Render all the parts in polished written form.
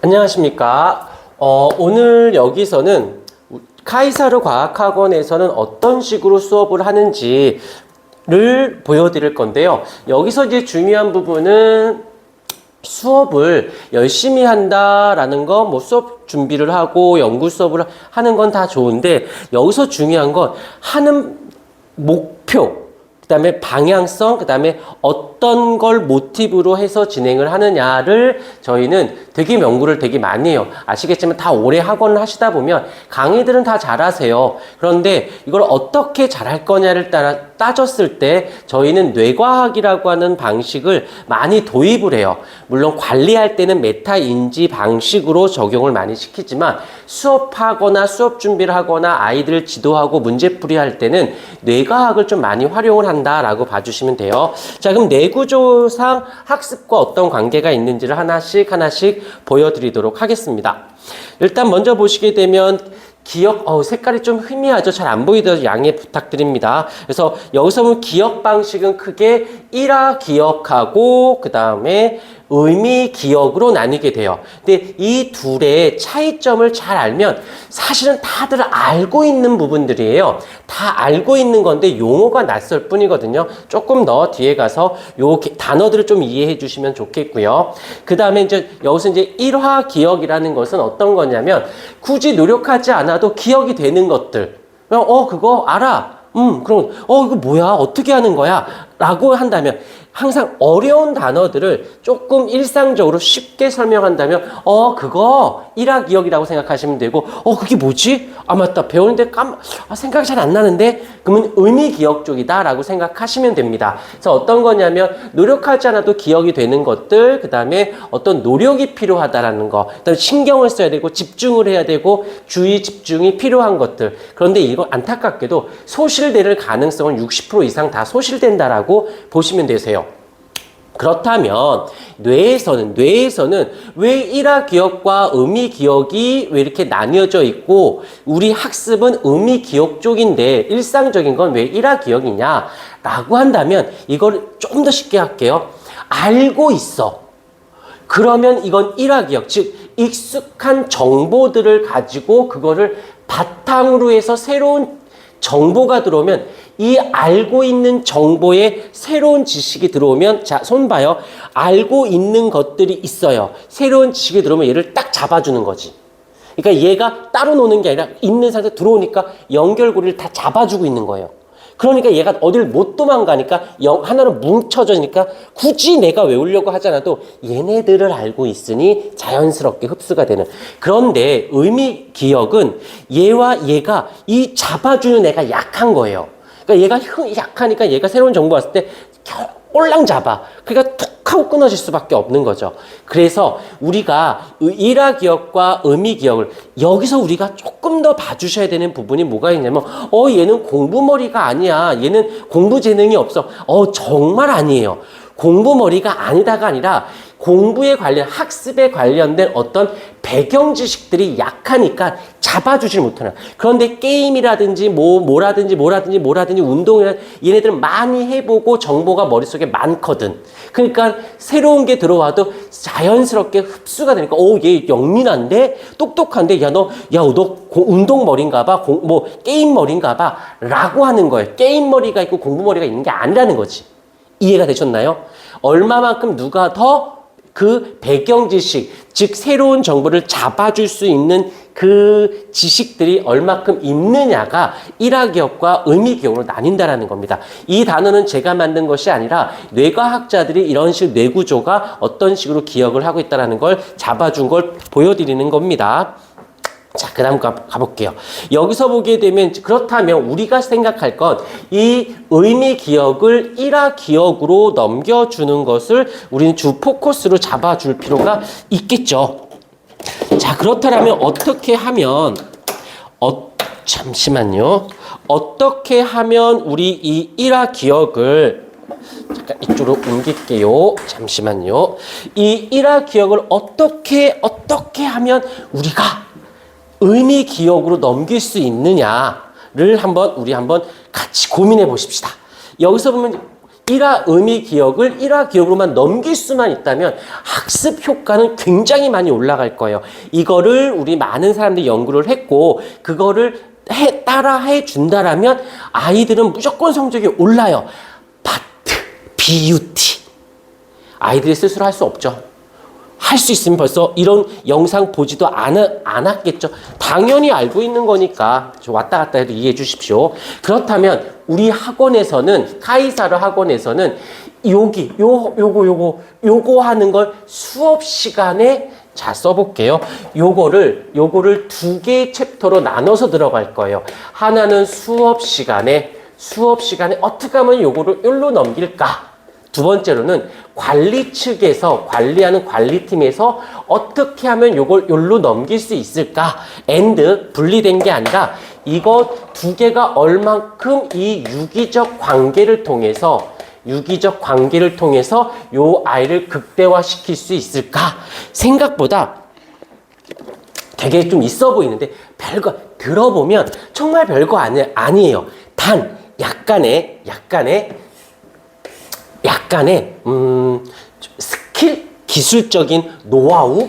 안녕하십니까. 오늘 여기서는 카이사르 과학학원에서는 어떤 식으로 수업을 하는지를 보여드릴 건데요. 여기서 이제 중요한 부분은 수업을 열심히 한다라는 거, 뭐 수업 준비를 하고 연구 수업을 하는 건 다 좋은데, 여기서 중요한 건 하는 목표, 그 다음에 방향성, 그 다음에 어떤 걸 모티브로 해서 진행을 하느냐를 저희는 되게 연구를 되게 많이 해요. 아시겠지만 다 오래 학원을 하시다 보면 강의들은 다 잘하세요. 그런데 이걸 어떻게 잘할 거냐를 따졌을 때 저희는 뇌과학이라고 하는 방식을 많이 도입을 해요. 물론 관리할 때는 메타 인지 방식으로 적용을 많이 시키지만 수업하거나 수업 준비를 하거나 아이들 지도하고 문제풀이 할 때는 뇌과학을 좀 많이 활용을 한다라고 봐주시면 돼요. 자, 그럼 뇌구조상 학습과 어떤 관계가 있는지를 하나씩 보여드리도록 하겠습니다. 일단 먼저 보시게 되면 기억, 색깔이 좀 희미하죠. 잘 안 보이더라도 양해 부탁드립니다. 그래서 여기서 보면 기억 방식은 크게 일화 기억하고 그 다음에 의미 기억으로 나뉘게 돼요. 근데 이 둘의 차이점을 잘 알면 사실은 다들 알고 있는 부분들이에요. 다 알고 있는 건데 용어가 낯설 뿐이거든요. 조금 더 뒤에 가서 요 단어들을 좀 이해해 주시면 좋겠고요. 그 다음에 이제 여기서 이제 일화 기억이라는 것은 어떤 거냐면 굳이 노력하지 않아도 기억이 되는 것들. 그거 알아. 그럼 이거 뭐야? 어떻게 하는 거야? 라고 한다면 항상 어려운 단어들을 조금 일상적으로 쉽게 설명한다면 그거 일화 기억이라고 생각하시면 되고 그게 뭐지? 맞다. 배우는데 생각이 잘 안 나는데 그러면 의미 기억 쪽이다 라고 생각하시면 됩니다. 그래서 어떤 거냐면 노력하지 않아도 기억이 되는 것들, 그 다음에 어떤 노력이 필요하다라는 거, 그다음에 신경을 써야 되고 집중을 해야 되고 주의 집중이 필요한 것들. 그런데 이거 안타깝게도 소실될 가능성은 60% 이상 다 소실된다라고 보시면 되세요. 그렇다면 뇌에서는 왜 일화 기억과 의미 기억이 왜 이렇게 나뉘어져 있고 우리 학습은 의미 기억 쪽인데 일상적인 건 왜 일화 기억이냐 라고 한다면 이걸 좀 더 쉽게 할게요. 알고 있어. 그러면 이건 일화 기억, 즉 익숙한 정보들을 가지고 그거를 바탕으로 해서 새로운 정보가 들어오면 이 알고 있는 정보에 새로운 지식이 들어오면 자, 손 봐요. 알고 있는 것들이 있어요. 새로운 지식이 들어오면 얘를 딱 잡아주는 거지. 그러니까 얘가 따로 노는 게 아니라 있는 상태에 들어오니까 연결고리를 다 잡아주고 있는 거예요. 그러니까 얘가 어딜 못 도망가니까 하나로 뭉쳐져니까 굳이 내가 외우려고 하지 않아도 얘네들을 알고 있으니 자연스럽게 흡수가 되는. 그런데 의미 기억은 얘와 얘가 이 잡아주는 애가 약한 거예요. 그러니까 얘가 약하니까 얘가 새로운 정보 왔을 때 꼴랑 잡아. 그러니까 툭 하고 끊어질 수밖에 없는 거죠. 그래서 우리가 일화 기억과 의미 기억을 여기서 우리가 조금 더 봐주셔야 되는 부분이 뭐가 있냐면 얘는 공부머리가 아니야. 얘는 공부 재능이 없어. 정말 아니에요. 공부머리가 아니다가 아니라 공부에 관련, 학습에 관련된 어떤 배경 지식들이 약하니까 잡아주질 못하는. 그런데 게임이라든지 뭐라든지 운동이라든지 얘네들은 많이 해보고 정보가 머릿속에 많거든. 그러니까 새로운 게 들어와도 자연스럽게 흡수가 되니까 얘 영민한데 똑똑한데 너 운동머리인가 봐. 게임머리인가 봐. 라고 하는 거예요. 게임머리가 있고 공부머리가 있는 게 아니라는 거지. 이해가 되셨나요? 얼마만큼 누가 더 그 배경 지식, 즉 새로운 정보를 잡아줄 수 있는 그 지식들이 얼마큼 있느냐가 일화 기억과 의미 기억으로 나뉜다라는 겁니다. 이 단어는 제가 만든 것이 아니라 뇌과학자들이 이런 식 뇌구조가 어떤 식으로 기억을 하고 있다는 걸 잡아준 걸 보여드리는 겁니다. 자, 그 다음 가볼게요. 여기서 보게 되면 그렇다면 우리가 생각할 건 이 의미 기억을 일화 기억으로 넘겨주는 것을 우리는 주 포커스로 잡아줄 필요가 있겠죠. 자, 그렇다면 어떻게 하면 잠시만요. 어떻게 하면 우리 이 일화 기억을 잠깐 이쪽으로 옮길게요. 잠시만요. 이 일화 기억을 어떻게 하면 우리가 의미 기억으로 넘길 수 있느냐를 우리 한번 같이 고민해 보십시다. 여기서 보면 일화 의미 기억을 일화 기억으로만 넘길 수만 있다면 학습 효과는 굉장히 많이 올라갈 거예요. 이거를 우리 많은 사람들이 연구를 했고 그거를 따라 해준다라면 아이들은 무조건 성적이 올라요. 바트, 비유티. 아이들이 스스로 할 수 없죠. 할 수 있으면 벌써 이런 영상 보지도 않았겠죠. 당연히 알고 있는 거니까 왔다 갔다 해도 이해해 주십시오. 그렇다면 우리 학원에서는 카이사르 학원에서는 요거 하는 걸 수업 시간에 자 써볼게요. 요거를 2개의 챕터로 나눠서 들어갈 거예요. 하나는 수업 시간에 어떻게 하면 요거를 요로 넘길까? 두 번째로는 관리 측에서 관리하는 관리팀에서 어떻게 하면 요걸 요로 넘길 수 있을까? 분리된 게 아니라 이거 두 개가 얼만큼 이 유기적 관계를 통해서 요 아이를 극대화시킬 수 있을까? 생각보다 되게 좀 있어 보이는데 별거 들어보면 정말 별거 아니에요. 단 약간의 스킬, 기술적인 노하우,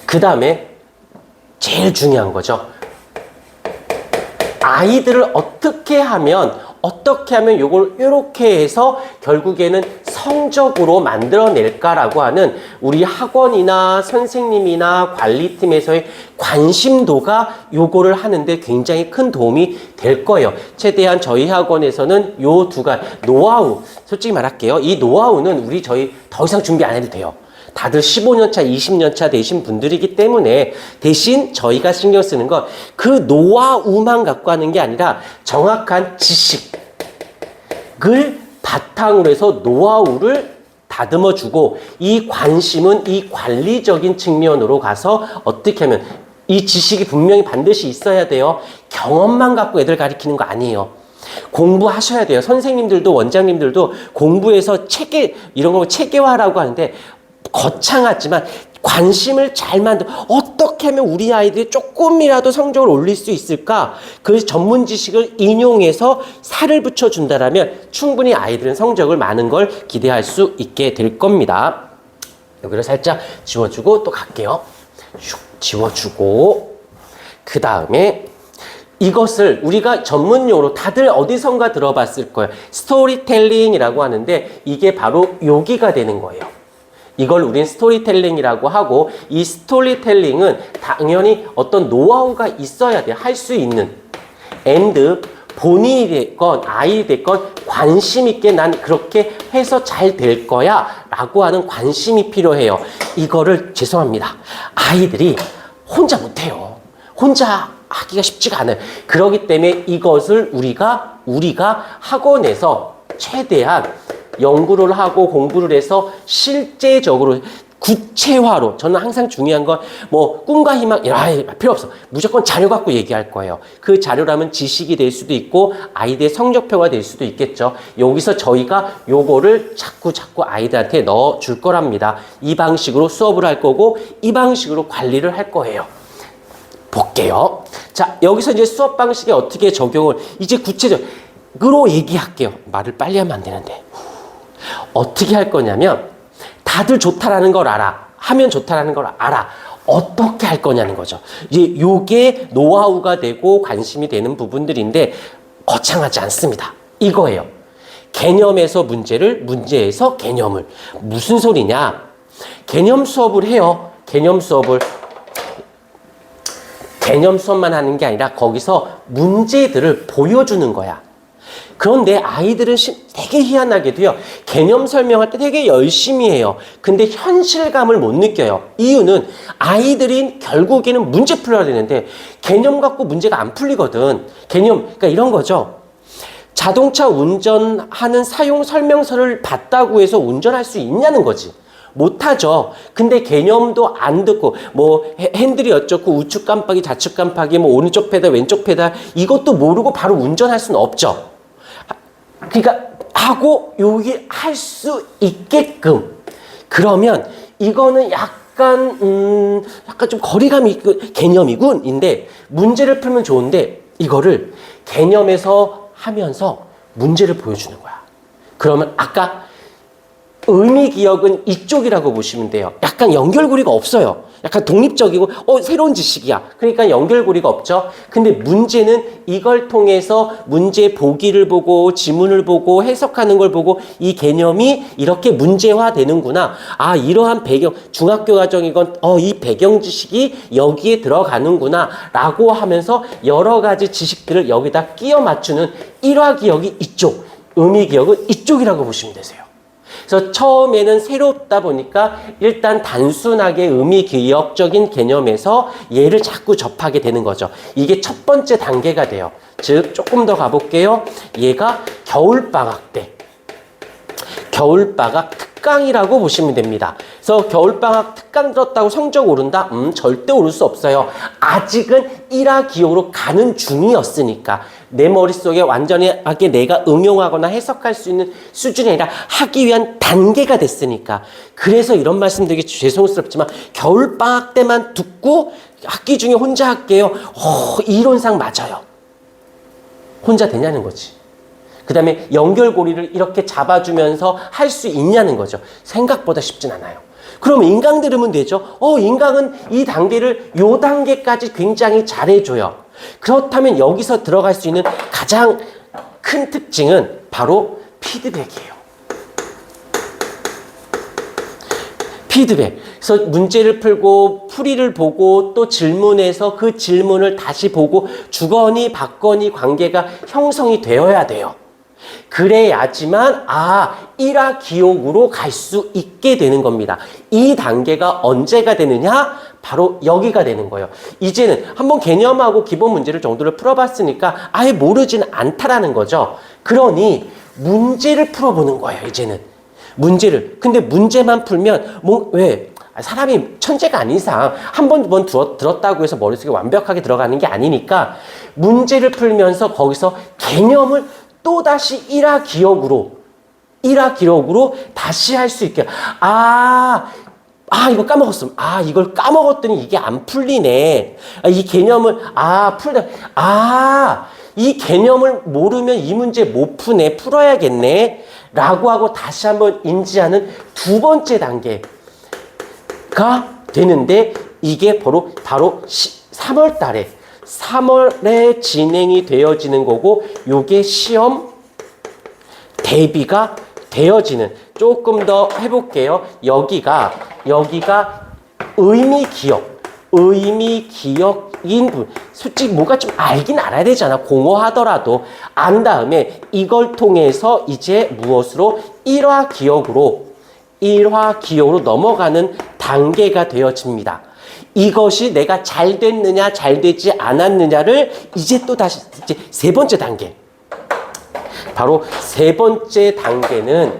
그 다음에 제일 중요한 거죠. 아이들을 어떻게 하면 요걸 이렇게 해서 결국에는 성적으로 만들어낼까라고 하는 우리 학원이나 선생님이나 관리팀에서의 관심도가 요거를 하는데 굉장히 큰 도움이 될 거예요. 최대한 저희 학원에서는 요 두 가지 노하우, 솔직히 말할게요. 이 노하우는 저희 더 이상 준비 안 해도 돼요. 다들 15년차, 20년차 되신 분들이기 때문에 대신 저희가 신경 쓰는 건 그 노하우만 갖고 하는 게 아니라 정확한 지식을 바탕으로 해서 노하우를 다듬어주고 이 관심은 이 관리적인 측면으로 가서 어떻게 하면 이 지식이 분명히 반드시 있어야 돼요. 경험만 갖고 애들 가르치는 거 아니에요. 공부하셔야 돼요. 선생님들도 원장님들도 공부해서 이런 거 체계화라고 하는데 거창하지만 관심을 잘 어떻게 하면 우리 아이들이 조금이라도 성적을 올릴 수 있을까? 그 전문 지식을 인용해서 살을 붙여준다라면 충분히 아이들은 성적을 많은 걸 기대할 수 있게 될 겁니다. 여기를 살짝 지워주고 또 갈게요. 슉 지워주고 그 다음에 이것을 우리가 전문용어로 다들 어디선가 들어봤을 거예요. 스토리텔링이라고 하는데 이게 바로 여기가 되는 거예요. 이걸 우린 스토리텔링이라고 하고 이 스토리텔링은 당연히 어떤 노하우가 있어야 돼요. 할 수 있는. 본인이 됐건 아이이 됐건 관심 있게 난 그렇게 해서 잘 될 거야 라고 하는 관심이 필요해요. 이거를 죄송합니다. 아이들이 혼자 못해요. 혼자 하기가 쉽지가 않아요. 그렇기 때문에 이것을 우리가 학원에서 최대한 연구를 하고 공부를 해서 실제적으로 구체화로 저는 항상 중요한 건 꿈과 희망 필요 없어. 무조건 자료 갖고 얘기할 거예요. 그 자료라면 지식이 될 수도 있고 아이들의 성적표가 될 수도 있겠죠. 여기서 저희가 요거를 자꾸 아이들한테 넣어줄 거랍니다. 이 방식으로 수업을 할 거고 이 방식으로 관리를 할 거예요. 볼게요. 자, 여기서 이제 수업 방식에 어떻게 적용을 이제 구체적으로 얘기할게요. 말을 빨리 하면 안 되는데. 어떻게 할 거냐면 다들 좋다라는 걸 알아. 하면 좋다라는 걸 알아. 어떻게 할 거냐는 거죠. 이제 요게 노하우가 되고 관심이 되는 부분들인데 거창하지 않습니다. 이거예요. 개념에서 문제에서 개념을. 무슨 소리냐? 개념 수업을 해요. 개념 수업만 하는 게 아니라 거기서 문제들을 보여주는 거야. 그런데 아이들은 되게 희한하게도요. 개념 설명할 때 되게 열심히 해요. 근데 현실감을 못 느껴요. 이유는 아이들이 결국에는 문제 풀어야 되는데 개념 갖고 문제가 안 풀리거든. 그러니까 이런 거죠. 자동차 운전하는 사용 설명서를 봤다고 해서 운전할 수 있냐는 거지. 못하죠. 근데 개념도 안 듣고 핸들이 어쩌고 우측 깜빡이 좌측 깜빡이 오른쪽 페달 왼쪽 페달 이것도 모르고 바로 운전할 수는 없죠. 그러니까 하고 여기 할 수 있게끔 그러면 이거는 약간 좀 거리감이 있고 개념이군인데 문제를 풀면 좋은데 이거를 개념에서 하면서 문제를 보여주는 거야. 그러면 아까 의미 기억은 이쪽이라고 보시면 돼요. 약간 연결고리가 없어요. 약간 독립적이고 새로운 지식이야. 그러니까 연결고리가 없죠. 근데 문제는 이걸 통해서 문제 보기를 보고 지문을 보고 해석하는 걸 보고 이 개념이 이렇게 문제화되는구나. 아, 이러한 배경, 중학교 과정이건 이 배경 지식이 여기에 들어가는구나 라고 하면서 여러 가지 지식들을 여기다 끼워 맞추는 일화 기억이 이쪽, 의미 기억은 이쪽이라고 보시면 되세요. 그래서 처음에는 새롭다 보니까 일단 단순하게 의미 기억적인 개념에서 얘를 자꾸 접하게 되는 거죠. 이게 첫 번째 단계가 돼요. 즉 조금 더 가볼게요. 얘가 겨울방학 때, 겨울방학 특강이라고 보시면 됩니다. 그래서 겨울방학 특강 들었다고 성적 오른다? 절대 오를 수 없어요. 아직은 1화 기호로 가는 중이었으니까 내 머릿속에 완전하게 내가 응용하거나 해석할 수 있는 수준이 아니라 하기 위한 단계가 됐으니까. 그래서 이런 말씀 되게 죄송스럽지만 겨울방학 때만 듣고 학기 중에 혼자 할게요. 이론상 맞아요. 혼자 되냐는 거지. 그 다음에 연결고리를 이렇게 잡아주면서 할 수 있냐는 거죠. 생각보다 쉽진 않아요. 그럼 인강 들으면 되죠. 인강은 이 단계를 요 단계까지 굉장히 잘해줘요. 그렇다면 여기서 들어갈 수 있는 가장 큰 특징은 바로 피드백이에요. 피드백. 그래서 문제를 풀고 풀이를 보고 또 질문해서 그 질문을 다시 보고 주거니 받거니 관계가 형성이 되어야 돼요. 그래야지만 1화 기억으로 갈 수 있게 되는 겁니다. 이 단계가 언제가 되느냐? 바로 여기가 되는 거예요. 이제는 한번 개념하고 기본 문제를 정도를 풀어봤으니까 아예 모르지는 않다라는 거죠. 그러니 문제를 풀어보는 거예요. 이제는 문제를. 근데 문제만 풀면 왜? 사람이 천재가 아닌 이상 한 번 들었다고 해서 머릿속에 완벽하게 들어가는 게 아니니까 문제를 풀면서 거기서 개념을 또다시 1화 기억으로 다시 할 수 있게. 이거 까먹었음. 이걸 까먹었더니 이게 안 풀리네. 이 개념을, 이 개념을 모르면 이 문제 못 푸네. 풀어야겠네. 라고 하고 다시 한번 인지하는 두 번째 단계가 되는데 이게 바로 3월 달에 3월에 진행이 되어지는 거고 요게 시험 대비가 되어지는. 조금 더 해볼게요. 여기가 의미 기억인 부분. 솔직히 뭐가 좀 알긴 알아야 되잖아. 공허하더라도 안 다음에 이걸 통해서 이제 무엇으로 1화 기억으로 넘어가는 단계가 되어집니다. 이것이 내가 잘 됐느냐 잘 되지 않았느냐를 이제 또 다시 이제 세 번째 단계. 바로 세 번째 단계는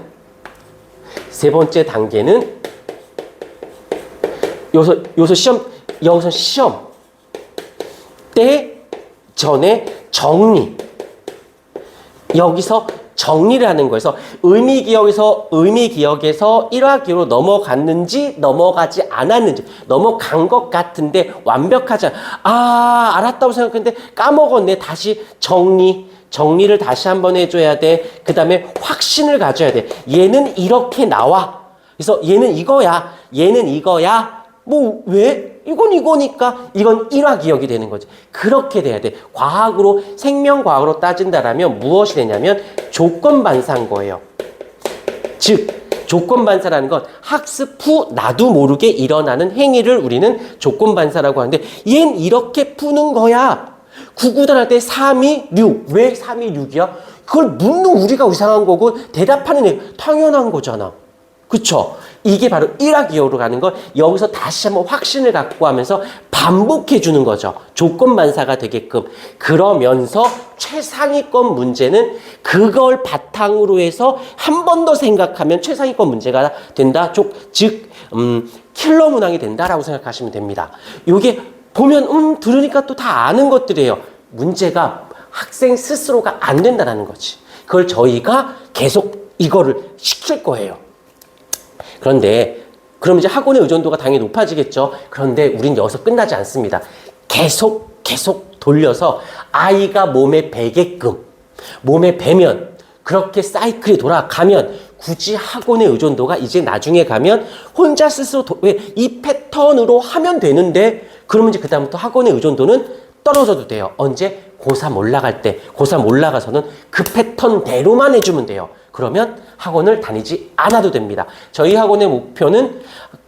여기서 시험 때 전에 정리. 여기서 정리를 하는 거에서 의미 기억에서 1화 기억으로 넘어갔는지 넘어가지 않았는지 넘어간 것 같은데 완벽하지 않아. 알았다고 생각했는데 까먹었네. 다시 정리를 다시 한번 해줘야 돼. 그 다음에 확신을 가져야 돼. 얘는 이렇게 나와. 그래서 얘는 이거야. 왜? 이건 이거니까 이건 1화 기억이 되는 거지. 그렇게 돼야 돼. 생명과학으로 따진다라면 무엇이 되냐면 조건반사인 거예요. 즉 조건반사라는 건 학습 후 나도 모르게 일어나는 행위를 우리는 조건반사라고 하는데 얘는 이렇게 푸는 거야. 구구단할 때 3, 2, 6. 왜 3, 2, 6이야? 그걸 묻는 우리가 이상한 거고 대답하는 애 당연한 거잖아. 그쵸? 이게 바로 1화 기억으로 가는 걸 여기서 다시 한번 확신을 갖고 하면서 반복해 주는 거죠. 조건반사가 되게끔. 그러면서 최상위권 문제는 그걸 바탕으로 해서 한 번 더 생각하면 최상위권 문제가 된다. 즉 킬러 문항이 된다라고 생각하시면 됩니다. 이게 보면 들으니까 또 다 아는 것들이에요. 문제가 학생 스스로가 안 된다는 거지. 그걸 저희가 계속 이거를 시킬 거예요. 그런데 그럼 이제 학원의 의존도가 당연히 높아지겠죠. 그런데 우린 여기서 끝나지 않습니다. 계속 돌려서 아이가 몸에 배게끔, 몸에 배면 그렇게 사이클이 돌아가면 굳이 학원의 의존도가 이제 나중에 가면 혼자 스스로 왜 이 패턴으로 하면 되는데 그러면 이제 그다음부터 학원의 의존도는 떨어져도 돼요. 언제? 고3 올라갈 때. 고3 올라가서는 그 패턴대로만 해주면 돼요. 그러면 학원을 다니지 않아도 됩니다. 저희 학원의 목표는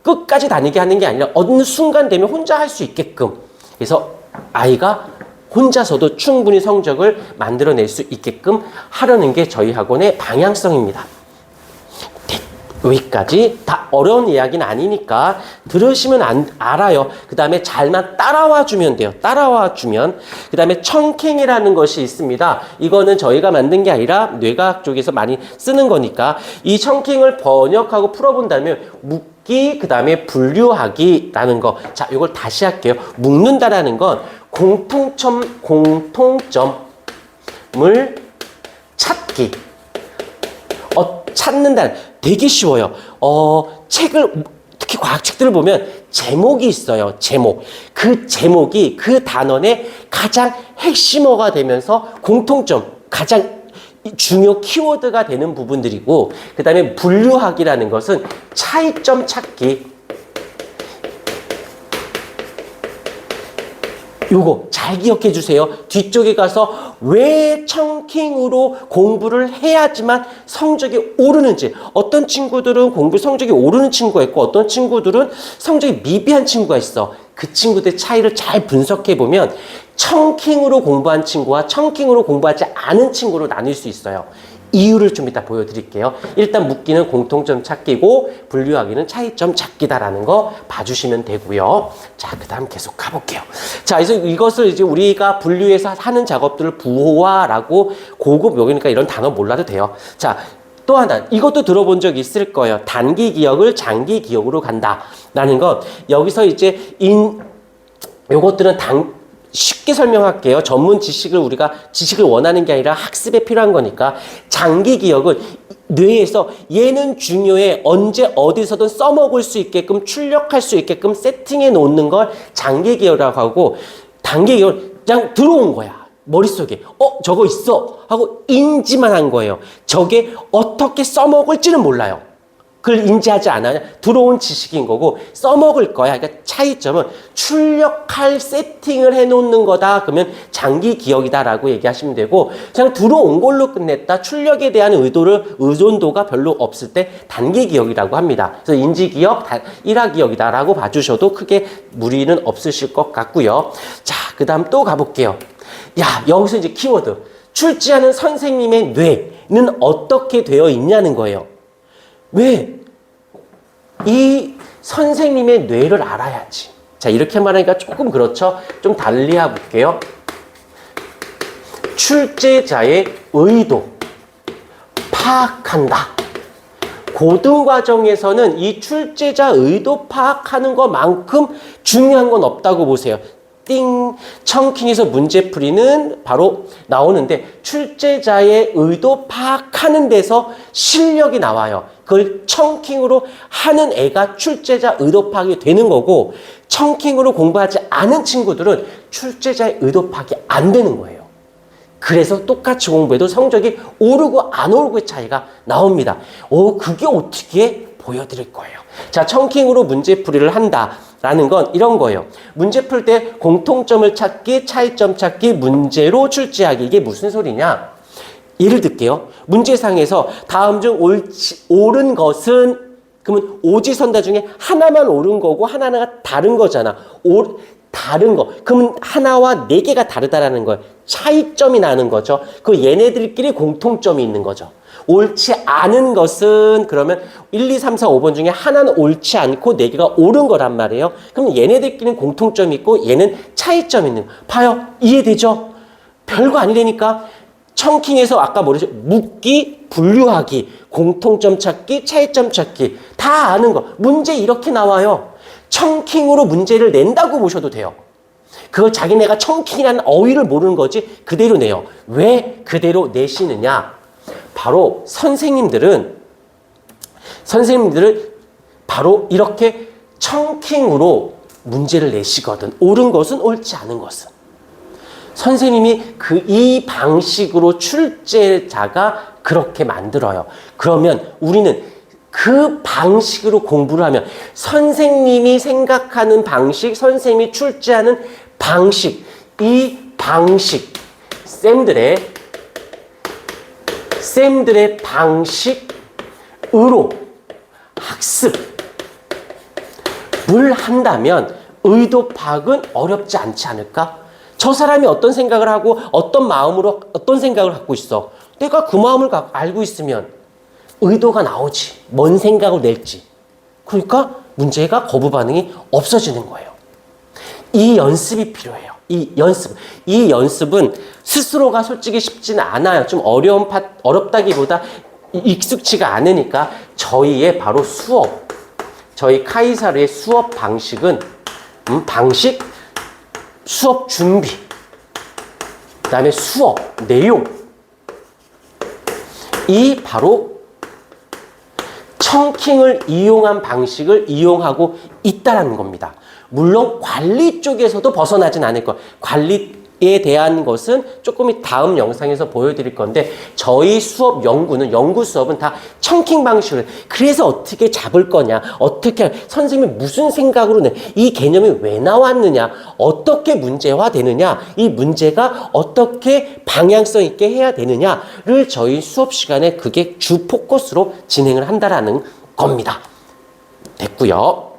끝까지 다니게 하는 게 아니라 어느 순간 되면 혼자 할 수 있게끔. 그래서 아이가 혼자서도 충분히 성적을 만들어낼 수 있게끔 하려는 게 저희 학원의 방향성입니다. 여기까지 다 어려운 이야기는 아니니까 들으시면 알아요. 그 다음에 잘만 따라와 주면 돼요. 따라와 주면. 그 다음에 청킹이라는 것이 있습니다. 이거는 저희가 만든 게 아니라 뇌과학 쪽에서 많이 쓰는 거니까 이 청킹을 번역하고 풀어본다면 묶기, 그 다음에 분류하기라는 거. 자, 이걸 다시 할게요. 묶는다라는 건 공통점을 찾기. 찾는다. 되게 쉬워요. 책을, 특히 과학책들을 보면 제목이 있어요. 제목. 그 제목이 그 단원의 가장 핵심어가 되면서 공통점, 가장 중요 키워드가 되는 부분들이고, 그 다음에 분류학이라는 것은 차이점 찾기. 요거 잘 기억해 주세요. 뒤쪽에 가서 왜 청킹으로 공부를 해야지만 성적이 오르는지, 어떤 친구들은 공부 성적이 오르는 친구가 있고 어떤 친구들은 성적이 미비한 친구가 있어. 그 친구들 차이를 잘 분석해 보면 청킹으로 공부한 친구와 청킹으로 공부하지 않은 친구로 나뉠 수 있어요. 이유를 좀 이따 보여드릴게요. 일단 묶기는 공통점 찾기고 분류하기는 차이점 찾기다라는 거 봐주시면 되고요. 자, 그 다음 계속 가볼게요. 자, 그래서 이것을 이제 우리가 분류해서 하는 작업들을 부호화라고, 고급 여기니까 이런 단어 몰라도 돼요. 자, 또 하나, 이것도 들어본 적 있을 거예요. 단기 기억을 장기 기억으로 간다라는 것. 여기서 이제 요것들은 쉽게 설명할게요. 전문 지식을 우리가 지식을 원하는 게 아니라 학습에 필요한 거니까. 장기 기억은 뇌에서 얘는 중요해, 언제 어디서든 써먹을 수 있게끔 출력할 수 있게끔 세팅해 놓는 걸 장기 기억이라고 하고, 단기 기억은 그냥 들어온 거야. 머릿속에 저거 있어 하고 인지만 한 거예요. 저게 어떻게 써먹을지는 몰라요. 그걸 인지하지 않아요. 들어온 지식인 거고 써먹을 거야. 그러니까 차이점은 출력할 세팅을 해놓는 거다. 그러면 장기 기억이다라고 얘기하시면 되고, 그냥 들어온 걸로 끝냈다. 출력에 대한 의존도가 별로 없을 때 단기 기억이라고 합니다. 그래서 인지 기억, 일화 기억이다라고 봐주셔도 크게 무리는 없으실 것 같고요. 자, 그 다음 또 가볼게요. 야, 여기서 이제 키워드. 출제하는 선생님의 뇌는 어떻게 되어 있냐는 거예요. 왜? 이 선생님의 뇌를 알아야지. 자, 이렇게 말하니까 조금 그렇죠? 좀 달리 해볼게요. 출제자의 의도 파악한다. 고등과정에서는 이 출제자 의도 파악하는 것만큼 중요한 건 없다고 보세요. 띵! 청킹에서 문제풀이는 바로 나오는데 출제자의 의도 파악하는 데서 실력이 나와요. 그걸 청킹으로 하는 애가 출제자 의도 파악이 되는 거고, 청킹으로 공부하지 않은 친구들은 출제자의 의도 파악이 안 되는 거예요. 그래서 똑같이 공부해도 성적이 오르고 안 오르고의 차이가 나옵니다. 그게 어떻게 보여드릴 거예요. 자, 청킹으로 문제풀이를 한다. 라는 건 이런 거예요. 문제 풀 때 공통점을 찾기, 차이점 찾기, 문제로 출제하기. 이게 무슨 소리냐? 예를 들게요. 문제상에서 다음 중 옳은 것은, 그러면 오지선다 중에 하나만 옳은 거고 하나가 다른 거잖아. 다른 거. 그러면 하나와 네 개가 다르다라는 거예요. 차이점이 나는 거죠. 그 얘네들끼리 공통점이 있는 거죠. 옳지 않은 것은 그러면 1, 2, 3, 4, 5번 중에 하나는 옳지 않고 4개가 옳은 거란 말이에요. 그럼 얘네들끼리는 공통점이 있고 얘는 차이점이 있는 거. 봐요. 이해되죠? 별거 아니라니까. 청킹에서 아까 뭐랬죠? 묶기, 분류하기, 공통점 찾기, 차이점 찾기. 다 아는 거. 문제 이렇게 나와요. 청킹으로 문제를 낸다고 보셔도 돼요. 그걸 자기네가 청킹이라는 어휘를 모르는 거지 그대로 내요. 왜 그대로 내시느냐? 바로 선생님들은 바로 이렇게 청킹으로 문제를 내시거든. 옳은 것은 옳지 않은 것은. 선생님이 이 방식으로 출제자가 그렇게 만들어요. 그러면 우리는 그 방식으로 공부를 하면 선생님이 생각하는 방식, 선생님이 출제하는 방식, 이 방식, 쌤들의 방식으로 학습을 한다면 의도 파악은 어렵지 않지 않을까? 저 사람이 어떤 생각을 하고 어떤 마음으로 어떤 생각을 갖고 있어. 내가 그 마음을 알고 있으면 의도가 나오지. 뭔 생각을 낼지. 그러니까 문제가 거부 반응이 없어지는 거예요. 이 연습이 필요해요. 이 연습은 스스로가 솔직히 쉽지는 않아요. 좀 어렵다기보다 익숙치가 않으니까 저희의 바로 저희 카이사르의 수업 방식은 수업 준비, 그 다음에 수업 내용, 이 바로 청킹을 이용한 방식을 이용하고 있다는 겁니다. 물론 관리 쪽에서도 벗어나진 않을 거예요. 관리에 대한 것은 조금 다음 영상에서 보여드릴 건데 저희 연구 수업은 다 청킹 방식으로 그래서 어떻게 잡을 거냐, 어떻게 선생님이 무슨 생각으로 이 개념이 왜 나왔느냐, 어떻게 문제화되느냐, 이 문제가 어떻게 방향성 있게 해야 되느냐를 저희 수업 시간에 그게 주 포커스로 진행을 한다라는 겁니다. 됐고요.